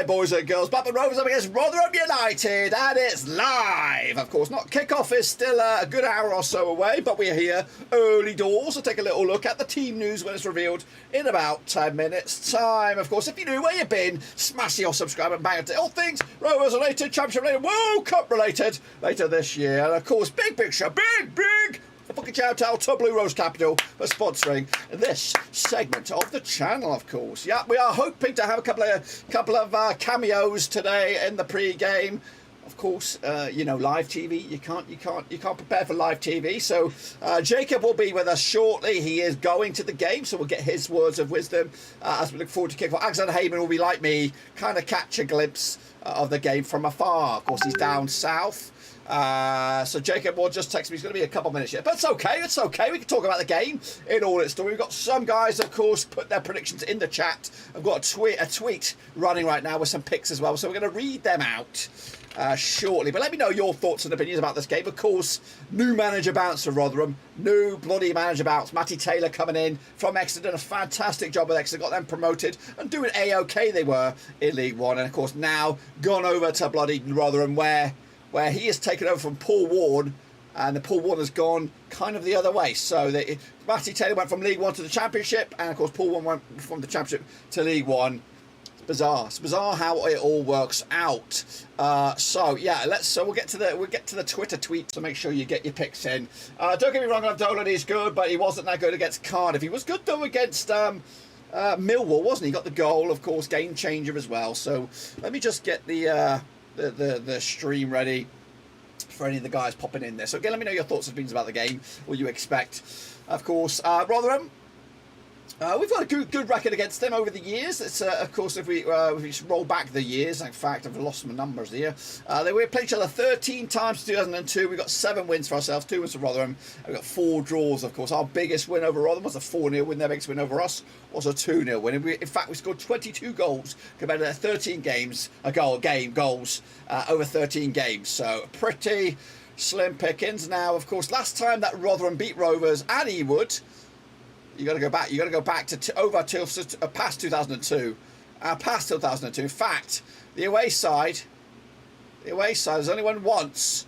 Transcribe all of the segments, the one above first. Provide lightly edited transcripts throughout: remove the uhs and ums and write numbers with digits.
Right, boys and girls, Blackburn Rovers up against Rotherham United, and it's live. Of course, not kickoff is still a good hour or so away, but we're here early doors to take a little look at the team news when it's revealed in about 10 minutes' time. Of course, if you're new, where you been, smash your subscribe and bang it to all things Rovers related, Championship related, World Cup related later this year. And of course, big show, big. A fucking shout out to Blue Rose Capital for sponsoring this segment of the channel, of course. Yeah, we are hoping to have a couple of cameos today in the pre-game. Of course, you know, live TV. You can't prepare for live TV. So Jacob will be with us shortly. He is going to the game, so we'll get his words of wisdom as we look forward to kick-off. Alexander Heyman will be like me, kind of catch a glimpse of the game from afar. Of course, he's down south. So Jacob will just text me. He's going to be a couple of minutes yet, but it's okay. We can talk about the game in all its story. We've got some guys, of course, put their predictions in the chat. I've got a tweet running right now with some picks as well, so we're going to read them out shortly. But let me know your thoughts and opinions about this game. Of course, new manager bounce for Rotherham. New bloody manager bounce. Matty Taylor coming in from Exeter, done a fantastic job with Exeter, got them promoted and doing A-OK they were in League One. And of course now gone over to bloody Rotherham where he has taken over from Paul Warne, and the Paul Warne has gone kind of the other way. So Matty Taylor went from League One to the Championship, and of course Paul Warne went from the Championship to League One. It's bizarre how it all works out. So yeah, we'll get to the Twitter tweet. So make sure you get your picks in. Don't get me wrong, Abdolan is good, but he wasn't that good against Cardiff. He was good though against Millwall, wasn't he? Got the goal, of course, game changer as well. So let me just get the stream ready for any of the guys popping in there. So again, let me know your thoughts and opinions about the game, what you expect. Of course, Rotherham, we've got a good record against them over the years. It's of course, if we roll back the years, in fact, I've lost my numbers here. We played each other 13 times in 2002. We've got 7 wins for ourselves, 2 wins for Rotherham. We've got 4 draws, of course. Our biggest win over Rotherham was a 4-0 win. Their biggest win over us was a 2-0 win. In fact, we scored 22 goals compared to their 13 goals over 13 games. So pretty slim pickings. Now, of course, last time that Rotherham beat Rovers at Ewood, you got to go back. You got to go back to past 2002. Past 2002. In fact, the away side has only won once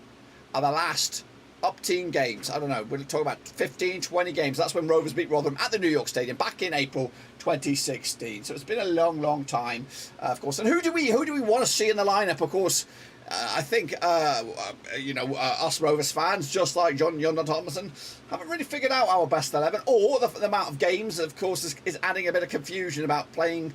at the last up-team games. I don't know. We're talking about 15, 20 games. That's when Rovers beat Rotherham at the New York Stadium back in April 2016. So it's been a long time, of course. And who do we want to see in the lineup? Of course, I think us Rovers fans, just like John Thomason, haven't really figured out our best 11, or the amount of games, of course, is adding a bit of confusion about playing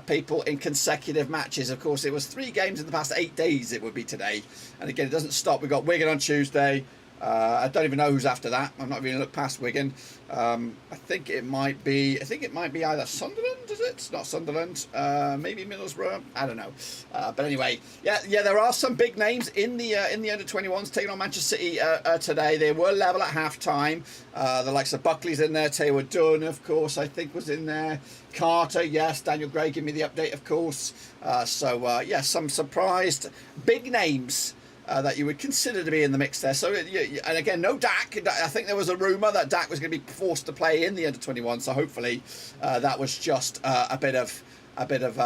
people in consecutive matches. Of course, it was 3 games in the past 8 days. It would be today, and again, it doesn't stop. We've got Wigan on Tuesday. I don't even know who's after that. I'm not even looked past Wigan. I think it might be either Sunderland. Is it? It's not Sunderland. Maybe Middlesbrough. I don't know. But anyway, yeah. There are some big names in the under 21s taking on Manchester City today. They were level at half time. The likes of Buckley's in there. Taylor Dunn, of course, I think was in there. Carter, yes. Daniel Gray, give me the update, of course. Yeah, some surprised big names that you would consider to be in the mix there. So, and again, no Dak. I think there was a rumour that Dak was going to be forced to play in the under 21. So hopefully, that was just a bit of I don't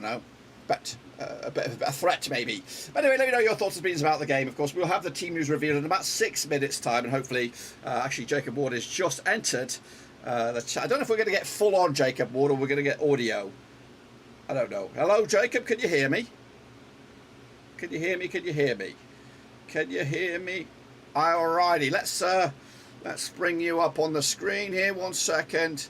know, but a bit of a threat maybe. But anyway, let me know your thoughts and opinions about the game. Of course, we'll have the team news revealed in about 6 minutes' time, and hopefully, actually, Jacob Ward has just entered the chat. I don't know if we're going to get full on Jacob Ward or we're going to get audio. I don't know. Hello, Jacob. Can you hear me? Can you hear me? Can you hear me? Can you hear me? Alrighty, let's bring you up on the screen here. 1 second.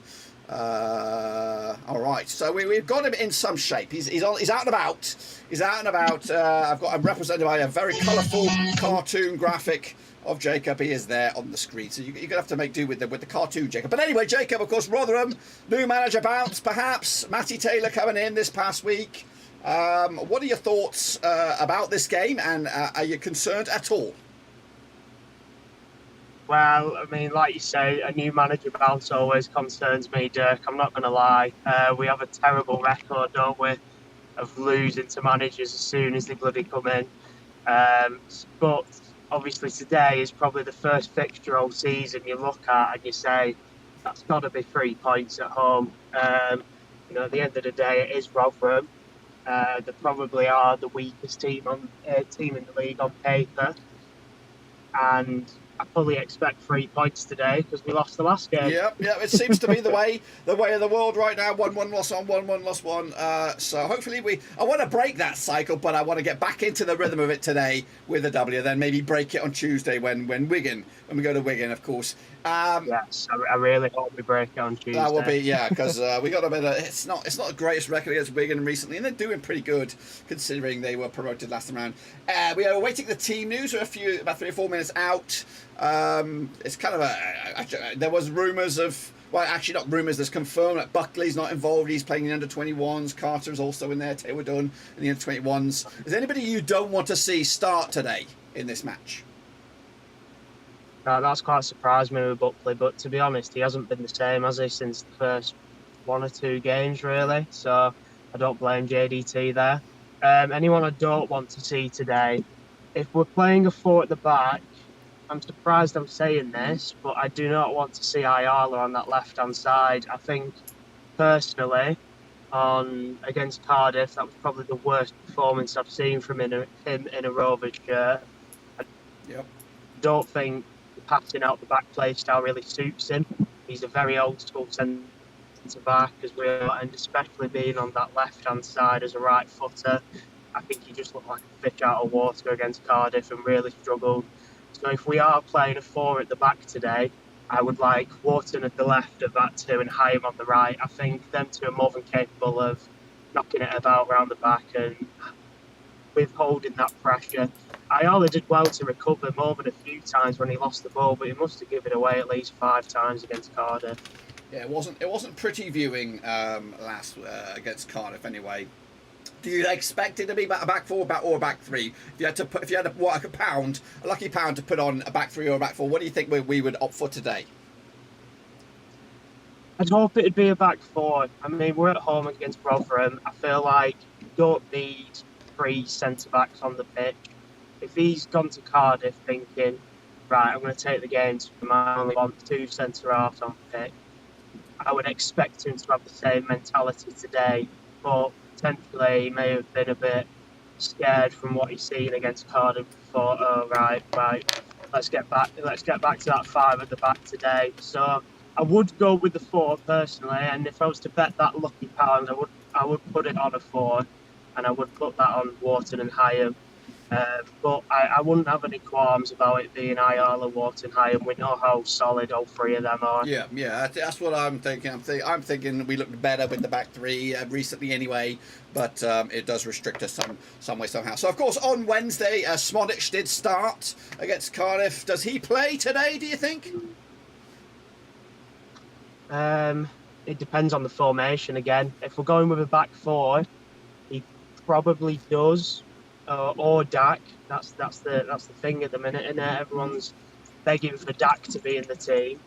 All right, so we've got him in some shape. He's out and about. He's out and about. I'm represented by a very colourful cartoon graphic of Jacob. He is there on the screen, so you're gonna have to make do with the cartoon, Jacob. But anyway, Jacob, of course, Rotherham, new manager bounce, perhaps. Matty Taylor coming in this past week. What are your thoughts about this game, and are you concerned at all? Well, I mean, like you say, a new manager bounce always concerns me, Dirk. I'm not going to lie. We have a terrible record, don't we, of losing to managers as soon as they bloody come in. But obviously today is probably the first fixture all season you look at and you say, that's got to be 3 points at home. at the end of the day, it is Rotherham. They probably are the weakest team in the league on paper, and I fully expect 3 points today because we lost the last game. Yeah, yeah. It seems to be the way of the world right now. 1-1 loss on, 1-1 loss one. So hopefully I want to break that cycle, but I want to get back into the rhythm of it today with a W. Then maybe break it on Tuesday when we go to Wigan, of course. Yes, I really hope we break it on Tuesday. That will be, yeah, because we got a bit of. It's not the greatest record against Wigan recently, and they're doing pretty good considering they were promoted last time around. We are awaiting the team news. We're about 3 or 4 minutes out. It's kind of there was rumours of. Well, actually, not rumours. There's confirmed that Buckley's not involved. He's playing in the under-21s. Carter's also in there. Taylor Dunn in the under-21s. Is there anybody you don't want to see start today in this match? That's quite surprised me with Buckley, but to be honest, he hasn't been the same, has he, since the first 1 or 2 games, really. So I don't blame JDT there. Anyone I don't want to see today, if we're playing a 4 at the back, I'm surprised I'm saying this, but I do not want to see Ayala on that left-hand side. I think, personally, against Cardiff, that was probably the worst performance I've seen from him in a Rovers shirt. Yep. Don't think passing out the back play style really suits him. He's a very old school centre back as well, and especially being on that left hand side as a right footer, I think he just looked like a fish out of water against Cardiff and really struggled. So if we are playing a 4 at the back today, I would like Wharton at the left of that 2 and Hyam on the right. I think them 2 are more than capable of knocking it about around the back and withholding that pressure. Ayala did well to recover more than a few times when he lost the ball, but he must have given it away at least 5 times against Cardiff. Yeah, it wasn't pretty viewing last against Cardiff anyway. Do you expect it to be a back 4 or a back 3? If you had a lucky pound to put on a back 3 or a back 4, what do you think we would opt for today? I'd hope it'd be a back 4. I mean, we're at home against Rotherham. I feel like you don't need 3 centre backs on the pitch. If he's gone to Cardiff thinking, right, I'm going to take the game to him, I only want 2 centre halves on the pitch, I would expect him to have the same mentality today, but potentially he may have been a bit scared from what he's seen against Cardiff. Thought, oh right, let's get back to that 5 at the back today. So I would go with the 4 personally, and if I was to bet that lucky pound, I would put it on a 4, and I would put that on Wharton and Hyam. But I wouldn't have any qualms about it being Ayala, Wharton, Hyam. We know how solid all 3 of them are. Yeah, that's what I'm thinking. I'm thinking we looked better with the back 3 recently anyway, but it does restrict us some way somehow. So of course on Wednesday, Smodic did start against Cardiff. Does he play today, do you think? It depends on the formation again. If we're going with a back 4, he probably does. Or Dak. That's the thing at the minute, and everyone's begging for Dak to be in the team.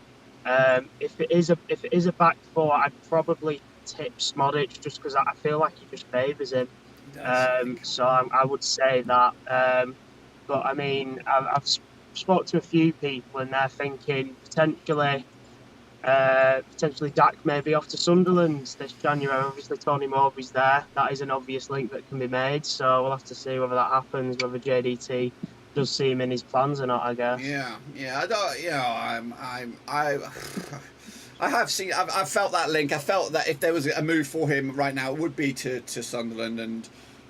If it is a back 4, I'd probably tip Smodic just because I feel like he just favours him. So I would say that. But I mean, I've spoke to a few people, and they're thinking potentially Dak may be off to Sunderland this January. Obviously, Tony Mowbray's there. That is an obvious link that can be made. So we'll have to see whether that happens, whether JDT does see him in his plans or not, I guess. Yeah. I don't. You know, I have seen. I've felt that link. I felt that if there was a move for him right now, it would be to Sunderland. And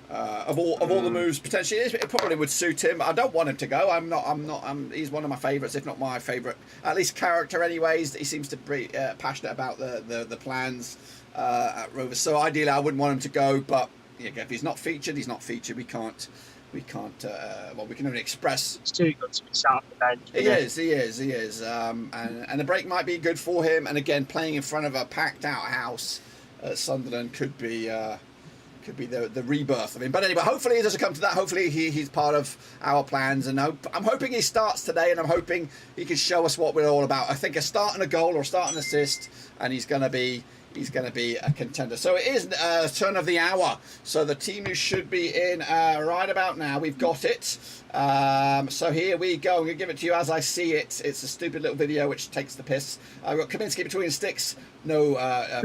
of all the moves potentially, it probably would suit him. I don't want him to go. He's one of my favourites, if not my favourite, at least character. Anyways, he seems to be passionate about the plans at Rovers. So ideally, I wouldn't want him to go. But yeah, if he's not featured, he's not featured. We can't. We can only express. It's too good to be sat on the bench. He is. And the break might be good for him. And again, playing in front of a packed out house at Sunderland could be the rebirth of him. But anyway, hopefully it doesn't come to that. Hopefully he's part of our plans. And I'm hoping he starts today, and I'm hoping he can show us what we're all about. I think a start and a goal or a start and assist, and he's going to be he's going to be a contender. So it is turn of the hour. So the team news should be in right about now. We've got it. So here we go. I'm going to give it to you as I see it. It's a stupid little video which takes the piss. I've got Kaminsky between sticks. No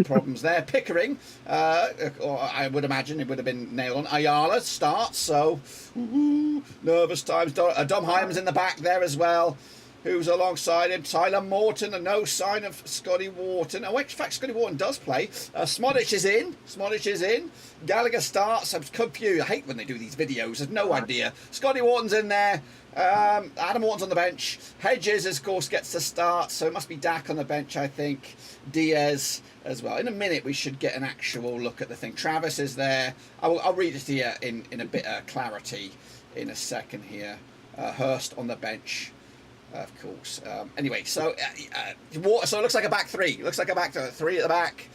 problems there. Pickering, or I would imagine it would have been nailed on. Ayala starts. So nervous times. Dom Hyman's in the back there as well. Who's alongside him? Tyler Morton, and no sign of Scotty Wharton. Oh, in fact, Scotty Wharton does play. Smodic is in. Smodic is in. Gallagher starts. I'm confused. I hate when they do these videos. There's no idea. Scotty Wharton's in there. Adam Wharton's on the bench. Hedges, of course, gets to start. So it must be Dak on the bench, I think. Diaz as well. In a minute, we should get an actual look at the thing. Travis is there. I'll read it here in a bit of clarity in a second here. Hurst on the bench. Of course. Anyway, so it looks like a back three. Looks like a back three at the back.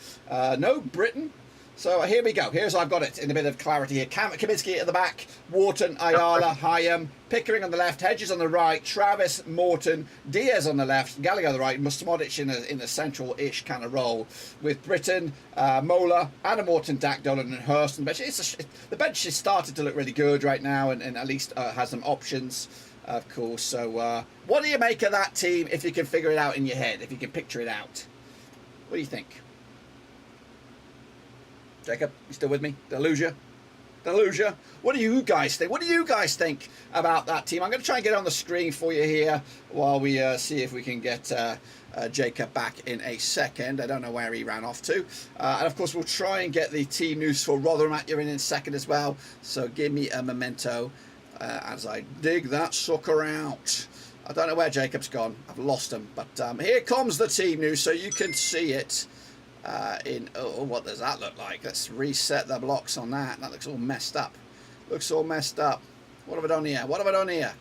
No Britain. So here we go. Here's I've got it in a bit of clarity here. Kaminsky at the back. Wharton, Ayala, Hyam, Pickering on the left, Hedges on the right, Travis, Morton, Diaz on the left, Gallagher on the right, Smodic in a central-ish kind of role with Britain, Mola, Adam Morton, Dak Dolan, and Hurst on the bench. The bench has started to look really good right now, and at least has some options. Of course. So what do you make of that team if you can figure it out in your head, if you can picture it out? What do you think? Jacob, you still with me? Delusia? What do you guys think? What do you guys think about that team? I'm going to try and get it on the screen for you here while we see if we can get Jacob back in a second. I don't know where he ran off to. And of course, we'll try and get the team news for Rotherham at you in a second as well. So give me a memento. As I dig that sucker out. I don't know where Jacob's gone. I've lost him. But here comes the team news so you can see it what does that look like? Let's reset the blocks on that. That looks all messed up. What have I done here?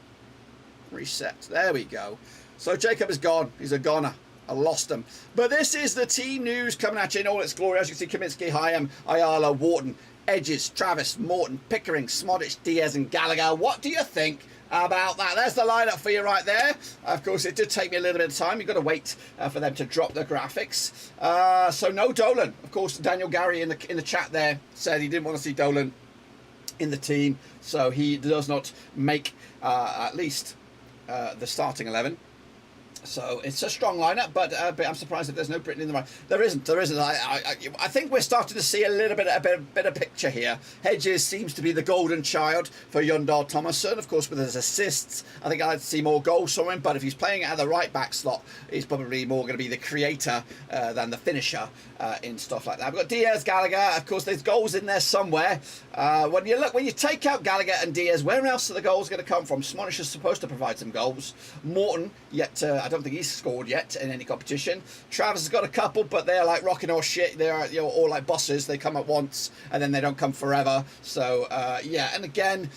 Reset. There we go. So Jacob is gone. He's a goner. I lost him. But this is the team news coming at you in all its glory. As you can see, Kaminsky, Hyam, Ayala, Wharton, Edges, Travis, Morton, Pickering, Smodic, Diaz and Gallagher. What do you think about that? There's the lineup for you right there. Of course, it did take me a little bit of time. You've got to wait for them to drop the graphics. So no Dolan. Of course, Daniel Gary in the chat there said he didn't want to see Dolan in the team. So he does not make at least the starting 11. So it's a strong lineup, but I'm surprised that there's no Britain in the right. There isn't. I think we're starting to see a little bit of picture here. Hedges seems to be the golden child for Yundar Thomason, of course, with his assists. I think I'd like to see more goals from him, but if he's playing at the right back slot, he's probably more going to be the creator than the finisher in stuff like that. We've got Diaz, Gallagher. Of course, there's goals in there somewhere. When you take out Gallagher and Diaz, where else are the goals going to come from? Smodic is supposed to provide some goals. Morton, yet I don't think he's scored yet in any competition. Travis has got a couple, but they're like rocking or shit. They're all like bosses. They come at once and then they don't come forever. So yeah, and again,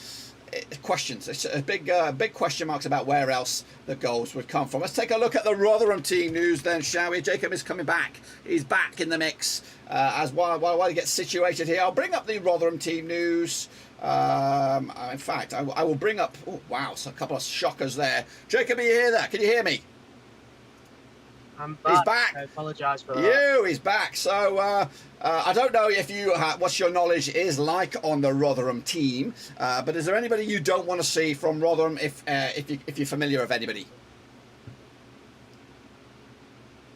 questions. It's a big question marks about where else the goals would come from. Let's take a look at the Rotherham team news then, shall we? Jacob is coming back. He's back in the mix while he gets situated here. I'll bring up the Rotherham team news. In fact, I will bring up. Oh wow, so a couple of shockers there. Jacob, are you here? Can you hear me? I'm back. He's back. I apologise for that. He's back. So I don't know if you what your knowledge is like on the Rotherham team, but is there anybody you don't want to see from Rotherham if you're familiar with anybody?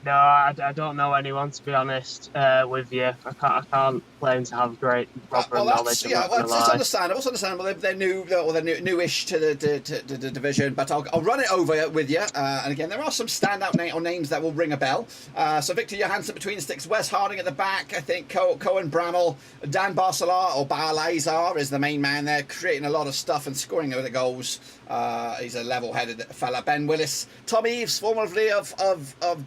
No, I don't know anyone, to be honest with you. I can't claim to have great proper knowledge. It's understandable. It's understandable. They're newish to the division, but I'll run it over with you. And again, there are some standout names that will ring a bell. So Victor Johansson between the sticks, Wes Harding at the back. I think Cohen Bramall, Dan Barcelar or Barlazar is the main man there, creating a lot of stuff and scoring over the goals. He's a level-headed fella. Ben Willis, Tom Eaves, formerly of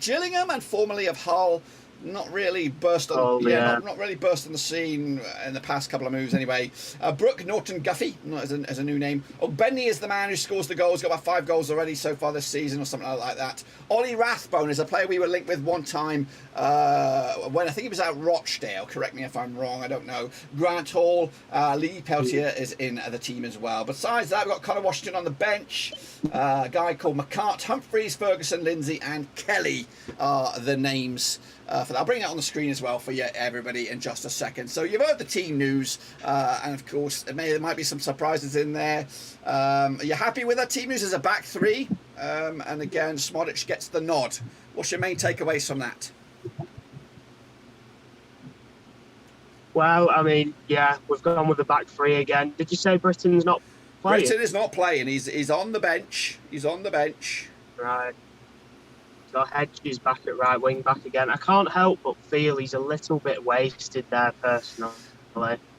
Gillingham and formerly of Hull. Not really burst on, not really burst on the scene in the past couple of moves anyway. Brooke Norton Guffey, not as a new name. Benny is the man who scores the goals. Got about 5 goals already so far this season or something like that. Ollie Rathbone is a player we were linked with one time when I think he was at Rochdale. Correct me if I'm wrong. I don't know. Grant Hall, Lee Peltier is in the team as well. Besides that, we've got Connor Washington on the bench. A guy called McCart, Humphreys, Ferguson, Lindsay, and Kelly are the names for that. I'll bring it on the screen as well for you, everybody, in just a second. So you've heard the team news, and of course, there might be some surprises in there. Are you happy with that team news as a back three? And again, Smodic gets the nod. What's your main takeaways from that? Well, I mean, yeah, we've gone with the back three again. Did you say Britain's not playing? Britain is not playing. He's on the bench. He's on the bench. Right. So Hedges back at right wing back again. I can't help but feel he's a little bit wasted there, personally.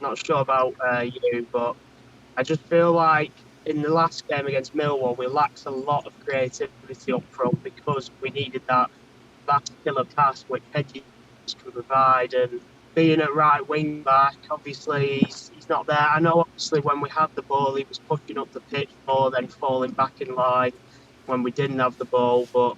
Not sure about you, but I just feel like in the last game against Millwall, we lacked a lot of creativity up front because we needed that last killer pass which Hedges can provide. And being at right wing back, obviously he's not there. I know obviously when we had the ball, he was pushing up the pitch more than falling back in line when we didn't have the ball. But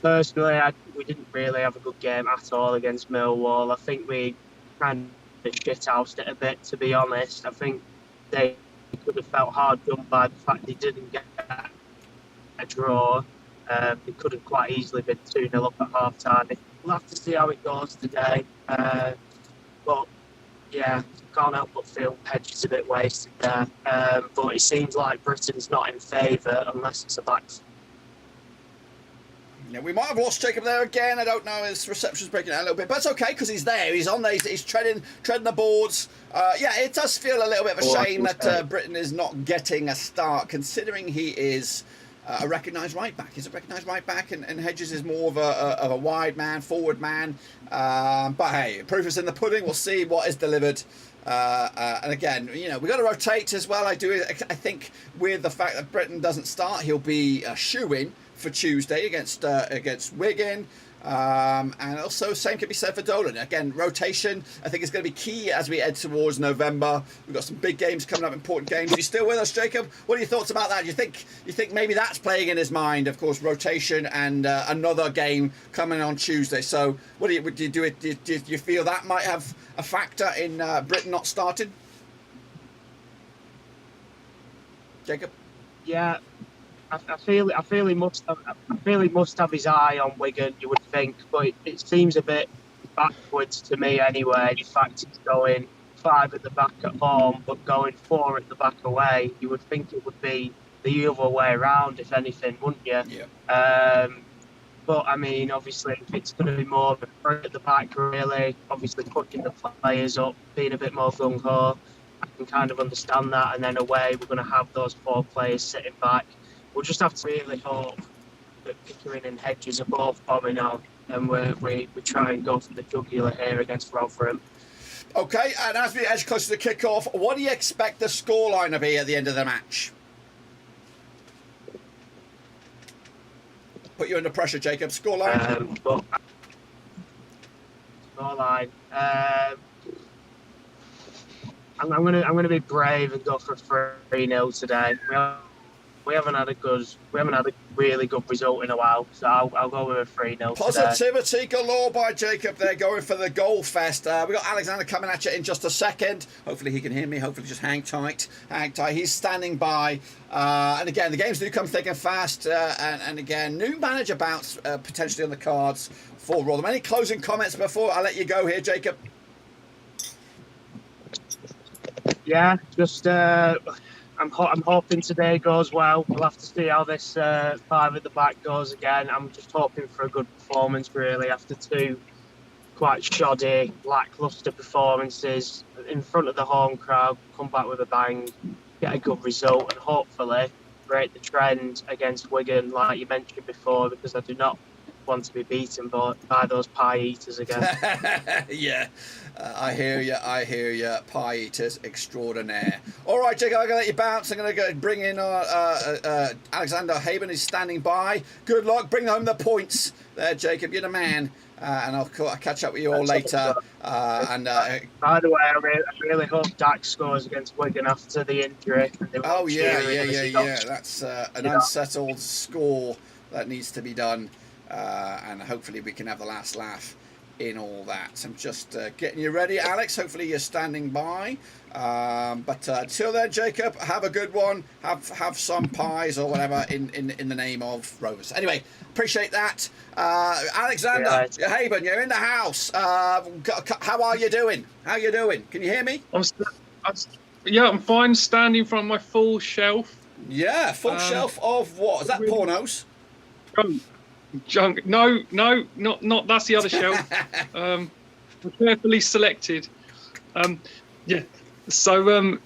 personally, we didn't really have a good game at all against Millwall. I think we kind of shithoused it a bit, to be honest. I think they could have felt hard done by the fact they didn't get a draw. They could have quite easily been 2-0 up at half time. We'll have to see how it goes today. But yeah, can't help but feel Hedges a bit wasted there. But it seems like Britain's not in favour unless it's a back. Yeah, we might have lost Jacob there again. I don't know. His reception's breaking out a little bit, but it's okay because he's there. He's on there. He's treading the boards. Yeah, it does feel a little bit of a shame that Britain is not getting a start, considering he is a recognised right back. He's a recognised right back, and Hedges is more of a wide man, forward man. But hey, proof is in the pudding. We'll see what is delivered. And again, we've got to rotate as well. I think with the fact that Britain doesn't start, he'll be a shoo-in for Tuesday against Wigan. And also, same can be said for Dolan. Again, rotation, I think, is going to be key as we head towards November. We've got some big games coming up, important games. Are you still with us, Jacob? What are your thoughts about that? You think maybe that's playing in his mind? Of course, rotation and another game coming on Tuesday. So, what do you feel that might have a factor in Britain not starting? Jacob? Yeah. I feel he must have his eye on Wigan, you would think, but it seems a bit backwards to me anyway. The fact he's going 5 at the back at home, but going 4 at the back away, you would think it would be the other way around, if anything, wouldn't you? Yeah. But I mean, obviously, if it's going to be more of a 3 at the back, really, obviously pushing the players up, being a bit more gung ho, I can kind of understand that. And then away, we're going to have those 4 players sitting back. We'll just have to really hope that Pickering and Hedges are both bombing on, and we try and go for the jugular here against Rotherham. Okay, and as we edge closer to kick-off, what do you expect the scoreline to be at the end of the match? Put you under pressure, Jacob. Scoreline? Scoreline. I'm gonna be brave and go for 3-0 today. We haven't had a really good result in a while, so I'll go with a 3-0. Positivity galore by Jacob there, going for the goal fest. We've got Alexander coming at you in just a second. Hopefully he can hear me. Hopefully just hang tight. He's standing by. And again, the games do come thick and fast. And again, new manager bounce potentially on the cards for Rotherham. Any closing comments before I let you go here, Jacob? Yeah, just... I'm hoping today goes well. We'll have to see how this 5 at the back goes again. I'm just hoping for a good performance, really, after 2 quite shoddy, lacklustre performances in front of the home crowd. Come back with a bang, get a good result, and hopefully break the trend against Wigan, like you mentioned before, because I do not want to be beaten by those pie eaters again. Yeah, I hear you, pie eaters extraordinaire. All right, Jacob, I'm going to let you bounce. I'm going to go bring in Alexander Haben, who's standing by. Good luck, bring home the points there, Jacob. You're the man. And I'll catch up with you all later. By the way, I really hope Dak scores against Wigan after the injury. Oh yeah. That's an unsettled score that needs to be done. And hopefully we can have the last laugh in all that. I'm just getting you ready, Alex. Hopefully you're standing by. But until then, Jacob, have a good one. Have some pies or whatever in the name of Rovers. Anyway, appreciate that. Alexander Haben, you're in the house. How are you doing? How you doing? Can you hear me? I'm fine. Standing in front of my full shelf. Yeah, full shelf of what? Is that pornos? Junk. No, not that's the other shelf. Carefully selected. So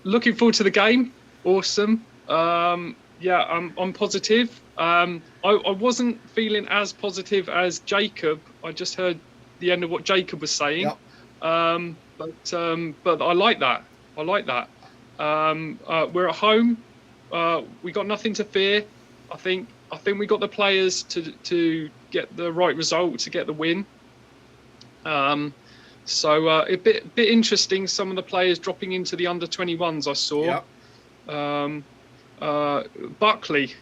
looking forward to the game. Awesome. I'm positive. I wasn't feeling as positive as Jacob. I just heard the end of what Jacob was saying. Yep. But I like that. We're at home. We got nothing to fear. I think we got the players to get the right result, to get the win. So a bit interesting. Some of the players dropping into the under-21s I saw. Yep. Buckley,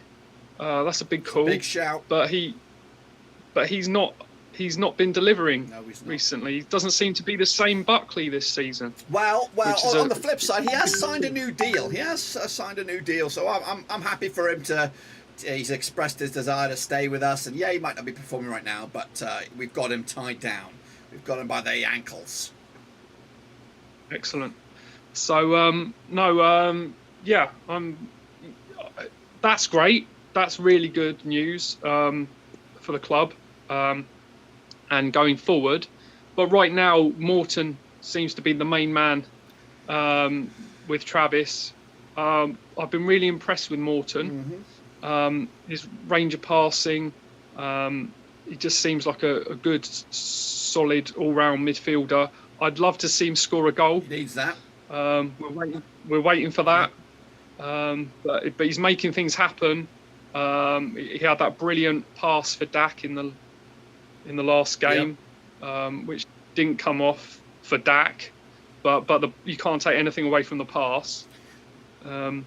that's a big call. Big shout. But he's not been delivering recently. He doesn't seem to be the same Buckley this season. Well, on the flip side, he has signed a new deal. So I'm happy for him to. He's expressed his desire to stay with us, and he might not be performing right now, but we've got him tied down. We've got him by the ankles. Excellent. So that's great. That's really good news for the club and going forward. But right now, Morton seems to be the main man with Travis. I've been really impressed with Morton. Mm-hmm. His range of passing. He just seems like a good, solid, all-round midfielder. I'd love to see him score a goal. He needs that. We're waiting for that. But he's making things happen. He had that brilliant pass for Dak in the last game, which didn't come off for Dak. But you can't take anything away from the pass. I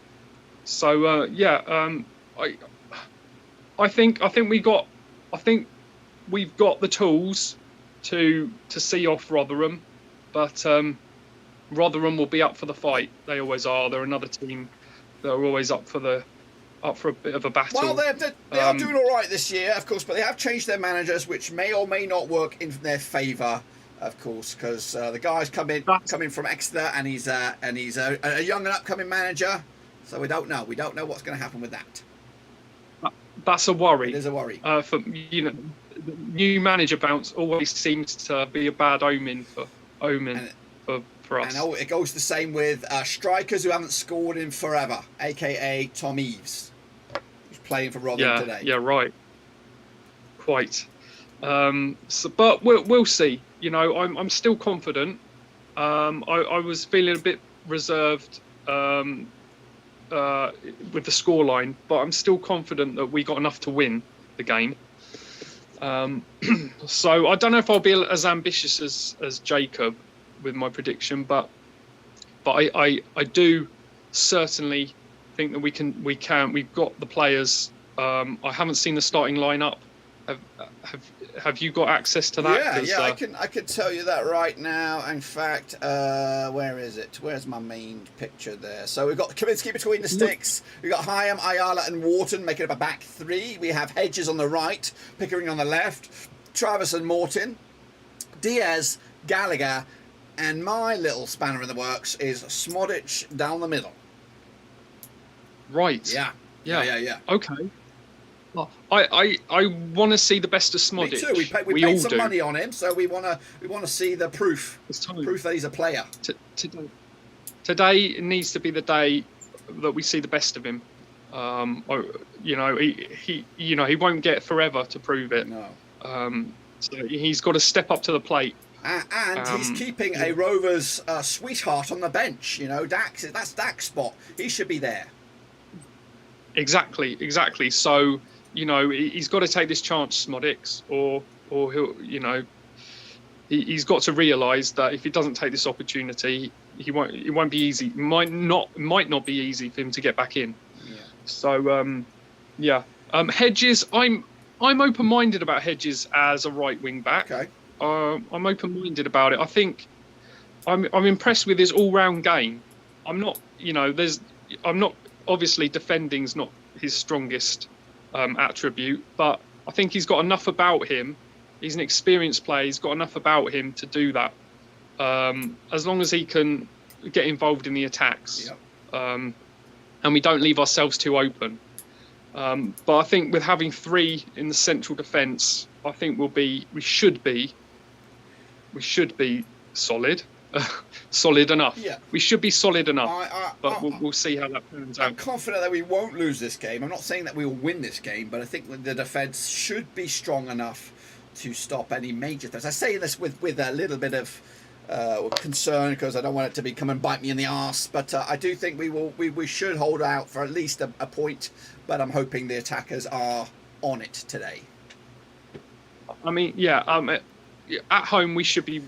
think we've got the tools to see off Rotherham, but Rotherham will be up for the fight. They always are. They're another team that are always up for a bit of a battle. Well, they are doing all right this year, of course, but they have changed their managers, which may or may not work in their favour, of course, because the guy's coming from Exeter, and he's a young and upcoming manager. So we don't know. We don't know what's going to happen with that. That's a worry. It is a worry. For new manager bounce always seems to be a bad omen for us. And it goes the same with strikers who haven't scored in forever, aka Tom Eaves, who's playing for Rotherham today. Yeah, right. Quite. But we'll see. I'm still confident. I was feeling a bit reserved with the scoreline, but I'm still confident that we got enough to win the game. So I don't know if I'll be as ambitious as Jacob with my prediction, but I do certainly think that we can. We've got the players. I haven't seen the starting lineup. Have you got access to that? Yeah, I can tell you that right now. In fact, where is it? Where's my main picture there? So we've got Kaminsky between the sticks. We've got Hyam, Ayala and Wharton making up a back three. We have Hedges on the right, Pickering on the left, Travis and Morton, Diaz, Gallagher, and my little spanner in the works is Smodic down the middle. Right. Yeah. Okay. Well, I want to see the best of Smodic. Me too. We paid some money on him, so we want to see the proof that he's a player. Today needs to be the day that we see the best of him. He won't get forever to prove it. No. So he's got to step up to the plate. And he's keeping a Rovers sweetheart on the bench. That's Dak's spot. He should be there. Exactly. So, he's got to take this chance, Smodics, or he'll, he's got to realise that if he doesn't take this opportunity, it won't be easy. Might not be easy for him to get back in. Yeah. So, Hedges, I'm open-minded about Hedges as a right wing back. Okay. I'm open-minded about it. I think I'm impressed with his all-round game. I'm not, obviously defending's not his strongest attribute, but I think he's got enough about him. He's an experienced player. He's got enough about him to do that. As long as he can get involved in the attacks, and we don't leave ourselves too open. But I think with having 3 in the central defence, I think we should be solid, solid enough. Yeah. We should be solid enough, but we'll see how that turns out. I'm confident that we won't lose this game. I'm not saying that we will win this game, but I think that the defence should be strong enough to stop any major threats. I say this with a little bit of concern because I don't want it to come and bite me in the arse. But I do think we should hold out for at least a point. But I'm hoping the attackers are on it today. I mean, at home we should be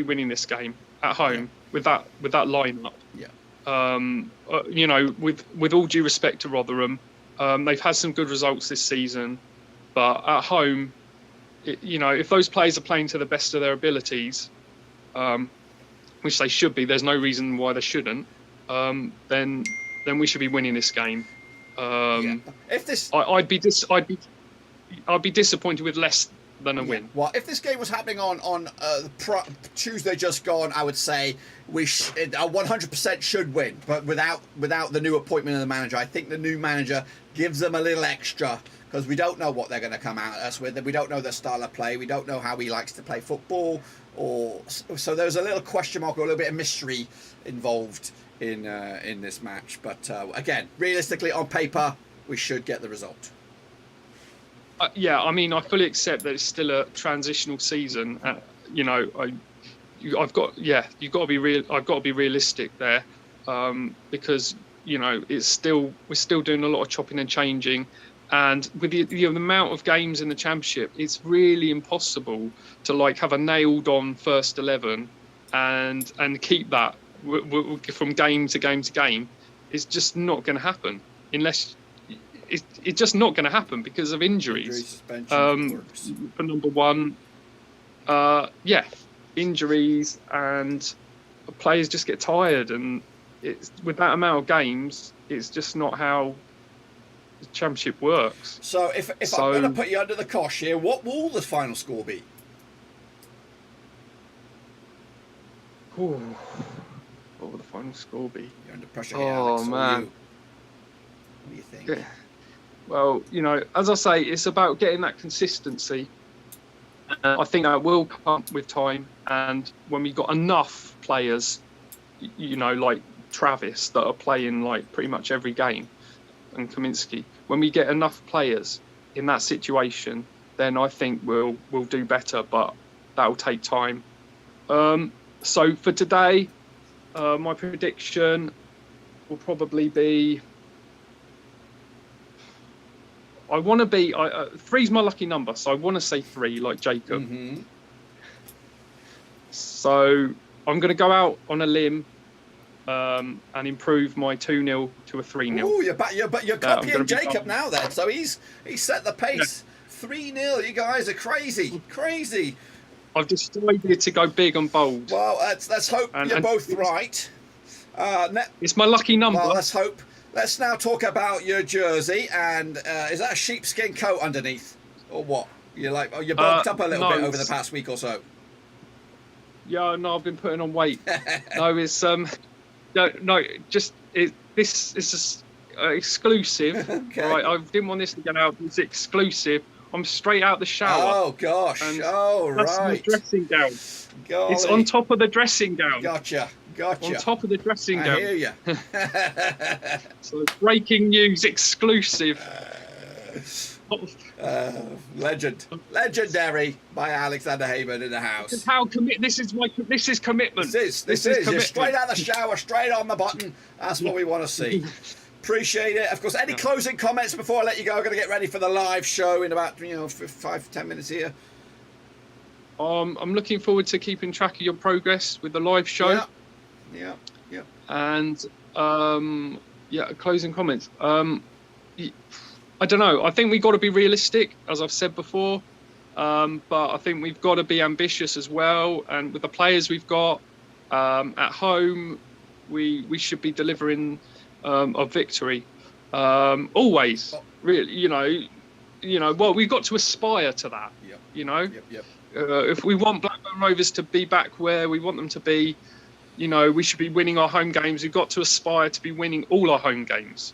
winning this game at home with that lineup. Yeah. With all due respect to Rotherham, they've had some good results this season, but at home, if those players are playing to the best of their abilities, which they should be, there's no reason why they shouldn't. Then we should be winning this game. If this, I'd be disappointed with less than a win. Well, if this game was happening on Tuesday just gone, I would say we 100% should win. But without the new appointment of the manager, I think the new manager gives them a little extra because we don't know what they're going to come out at us with. We don't know their style of play. We don't know how he likes to play football. So there's a little question mark or a little bit of mystery involved in this match. But again, realistically, on paper, we should get the result. I mean, I fully accept that it's still a transitional season. You've got to be real. I've got to be realistic there, because we're still doing a lot of chopping and changing, and with the amount of games in the Championship, it's really impossible to have a nailed on first 11 and keep that from game to game to game. It's just not going to happen unless. It's just not going to happen because of injuries. For number one, injuries, and players just get tired, and it's with that amount of games, it's just not how the Championship works. So if I'm going to put you under the cosh here, what will the final score be? What will the final score be? You're under pressure here, Alex. Man. What do you think? Yeah. Well, as I say, it's about getting that consistency. I think that will come with time, and when we've got enough players, like Travis, that are playing pretty much every game, and Kaminsky, when we get enough players in that situation, then I think we'll do better, but that will take time. So for today, my prediction will probably be. I want to be 3's my lucky number, so I want to say 3, like Jacob. Mm-hmm. So I'm going to go out on a limb and improve my 2-0 to a 3-0. Oh, you're copying Jacob now then. So he's set the pace. 3-0. You guys are crazy. I've decided to go big and bold. Well, let's hope you're both right. It's my lucky number. Well, let's hope. Let's now talk about your jersey, and is that a sheepskin coat underneath, or what? You're bulked up a little bit over the past week or so. Yeah, no, I've been putting on weight. No, it's this is just exclusive. Okay. Right, I didn't want this to get out. It's exclusive. I'm straight out the shower. Oh gosh! That's my dressing gown. Golly. It's on top of the dressing gown. Gotcha. On top of the dressing gown. I hear you. So breaking news exclusive. Legendary by Alexander Heyman in the house. This is commitment. This is commitment. Straight out the shower, straight on the button. That's what we want to see. Appreciate it. Of course, any closing comments before I let you go? I'm going to get ready for the live show in about 5-10 minutes here. I'm looking forward to keeping track of your progress with the live show. Yeah. And closing comments. I don't know. I think we've got to be realistic, as I've said before. But I think we've got to be ambitious as well. And with the players we've got at home, we should be delivering a victory. Always, really, well, we've got to aspire to that. Yep. If we want Blackburn Rovers to be back where we want them to be, we should be winning our home games. We've got to aspire to be winning all our home games.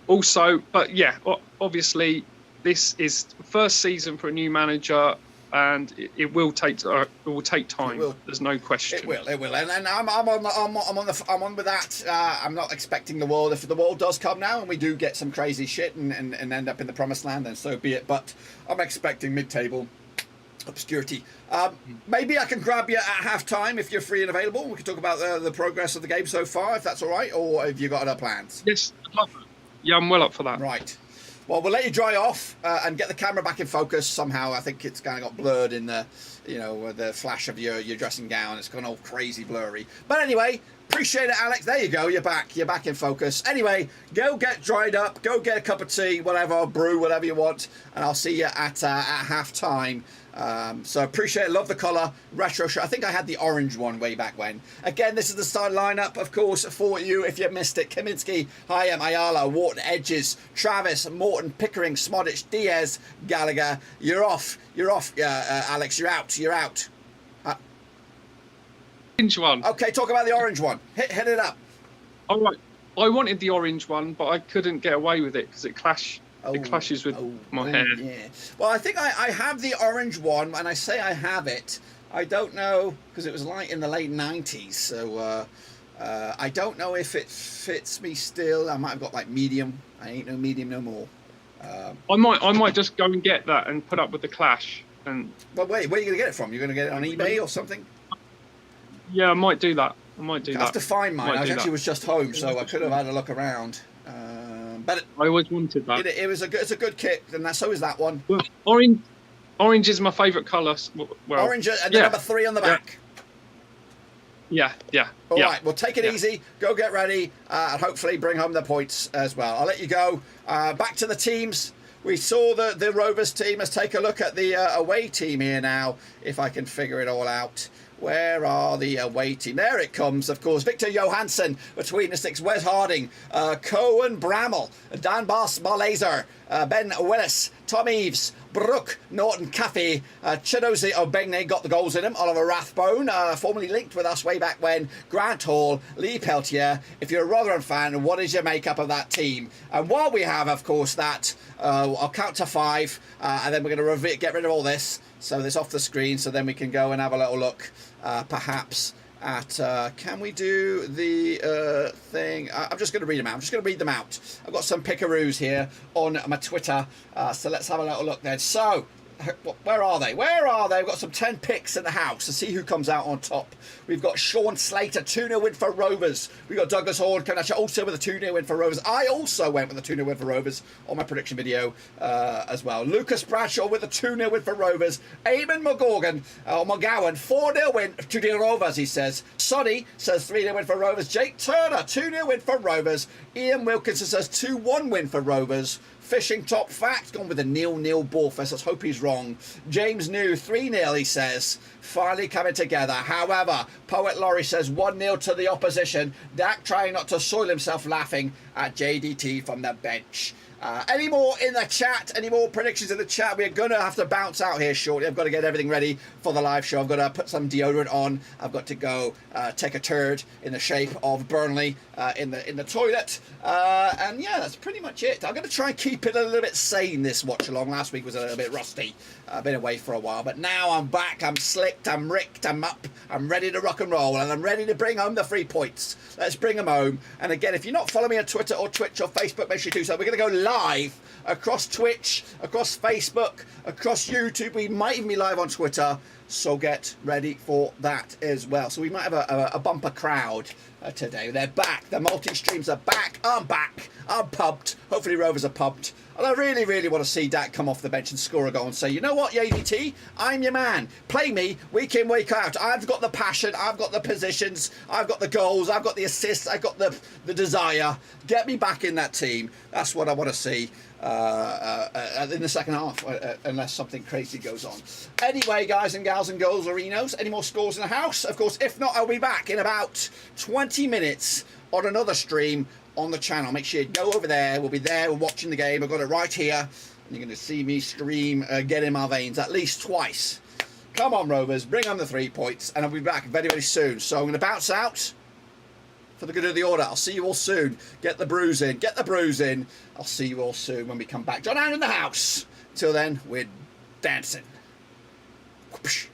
Obviously, this is the first season for a new manager, and it will take time. There's no question. It will, and I'm on with that. I'm not expecting the world. If the world does come now, and we do get some crazy shit and end up in the promised land, then so be it. But I'm expecting mid-table obscurity. Maybe I can grab you at half-time if you're free and available. We can talk about the progress of the game so far, if that's all right, or have you got other plans? Yes, I'd love it. Yeah, I'm well up for that. Right. Well, we'll let you dry off and get the camera back in focus somehow. I think it's kind of got blurred in the, the flash of your dressing gown. It's gone all crazy blurry. But anyway, appreciate it, Alex. There you go. You're back. You're back in focus. Anyway, go get dried up. Go get a cup of tea, whatever, brew, whatever you want. And I'll see you at half-time. So appreciate it. Love the colour. Retro shirt. I think I had the orange one way back when. Again, this is the starting lineup, of course, for you if you missed it. Kaminsky, Hayam, Ayala, Wharton, Edges, Travis, Morton, Pickering, Smodic, Diaz, Gallagher. You're off. Alex. You're out. Orange one. Okay, talk about the orange one. Hit it up. All right. I wanted the orange one, but I couldn't get away with it because it clashes with my hair. Yeah. Well, I think I have the orange one, and I say I have it. I don't know, because it was like in the late 90s, so I don't know if it fits me still. I might have got like medium. I ain't no medium no more. I might just go and get that and put up with the clash. Well, wait, where are you going to get it from? You're going to get it on eBay or something? Yeah, I might do that. I have to find mine. I actually was just home, so I could have had a look around. But I always wanted that. It's a good kit, and so is that one. Well, orange is my favourite colour. Well, orange and the number 3 on the back. Yeah. All right, well, take it easy. Go get ready, and hopefully bring home the points as well. I'll let you go. Back to the teams. We saw the Rovers team. Let's take a look at the away team here now, if I can figure it all out. Where are the away team? There it comes, of course. Victor Johansson between the sticks. Wes Harding, Cohen Bramall, Dan Bas Malazer, Ben Willis, Tom Eves, Brooke Norton Caffey, Chidozie Obegne got the goals in him. Oliver Rathbone, formerly linked with us way back when. Grant Hall, Lee Peltier. If you're a Rotherham fan, what is your makeup of that team? And while we have, of course, that, I'll count to 5, and then we're going to get rid of all this. So this off the screen, so then we can go and have a little look, perhaps, at, can we do the thing? I'm just going to read them out. I've got some pickaroos here on my Twitter, so let's have a little look then. So, where are they? We've got some 10 picks in the house to see who comes out on top. We've got Sean Slater, 2-0 win for Rovers. We've got Douglas Horn also with a 2-0 win for Rovers. I also went with a 2-0 win for Rovers on my prediction video as well. Lucas Bradshaw with a 2-0 win for Rovers. Eamon McGowan, 4-0 win to the Rovers, he says. Sonny says 3-0 win for Rovers. Jake Turner, 2-0 win for Rovers. Ian Wilkinson says 2-1 win for Rovers. Fishing Top Fact, gone with a 0-0 Ballfest. Let's hope he's wrong. James New, 3-0, he says. Finally coming together. However, Poet Laurie says 1-0 to the opposition. Dak trying not to soil himself laughing at JDT from the bench. Any more in the chat? Any more predictions in the chat? We're going to have to bounce out here shortly. I've got to get everything ready for the live show. I've got to put some deodorant on. I've got to go take a turd in the shape of Burnley in the toilet. And yeah, that's pretty much it. I'm going to try and keep it a little bit sane this watch along. Last week was a little bit rusty. I've been away for a while, but now I'm back. I'm slicked. I'm ricked. I'm up. I'm ready to rock and roll, and I'm ready to bring home the 3 points. Let's bring them home. And again, if you're not following me on Twitter or Twitch or Facebook, make sure you do so. We're going to go live across Twitch, across Facebook, across YouTube. We might even be live on Twitter. So get ready for that as well. So we might have a bumper crowd today. They're back. The multi-streams are back. I'm back. I'm pumped. Hopefully Rovers are pumped. And I really, really want to see Dak come off the bench and score a goal and say, you know what, ADT, I'm your man. Play me week in, week out. I've got the passion. I've got the positions. I've got the goals. I've got the assists. I've got the desire. Get me back in that team. That's what I want to see in the second half, unless something crazy goes on. Anyway, guys and gals and girls, Arinos, any more scores in the house? Of course, if not, I'll be back in about 20 minutes on another stream on the channel. Make sure you go over there. We'll be there. We're watching the game. I've got it right here. And you're going to see me scream, get in my veins at least twice. Come on, Rovers. Bring on the 3 points. And I'll be back very, very soon. So I'm going to bounce out for the good of the order. I'll see you all soon. Get the bruise in. Get the bruise in. I'll see you all soon when we come back. John Ann in the house. Till then, we're dancing. Whoosh.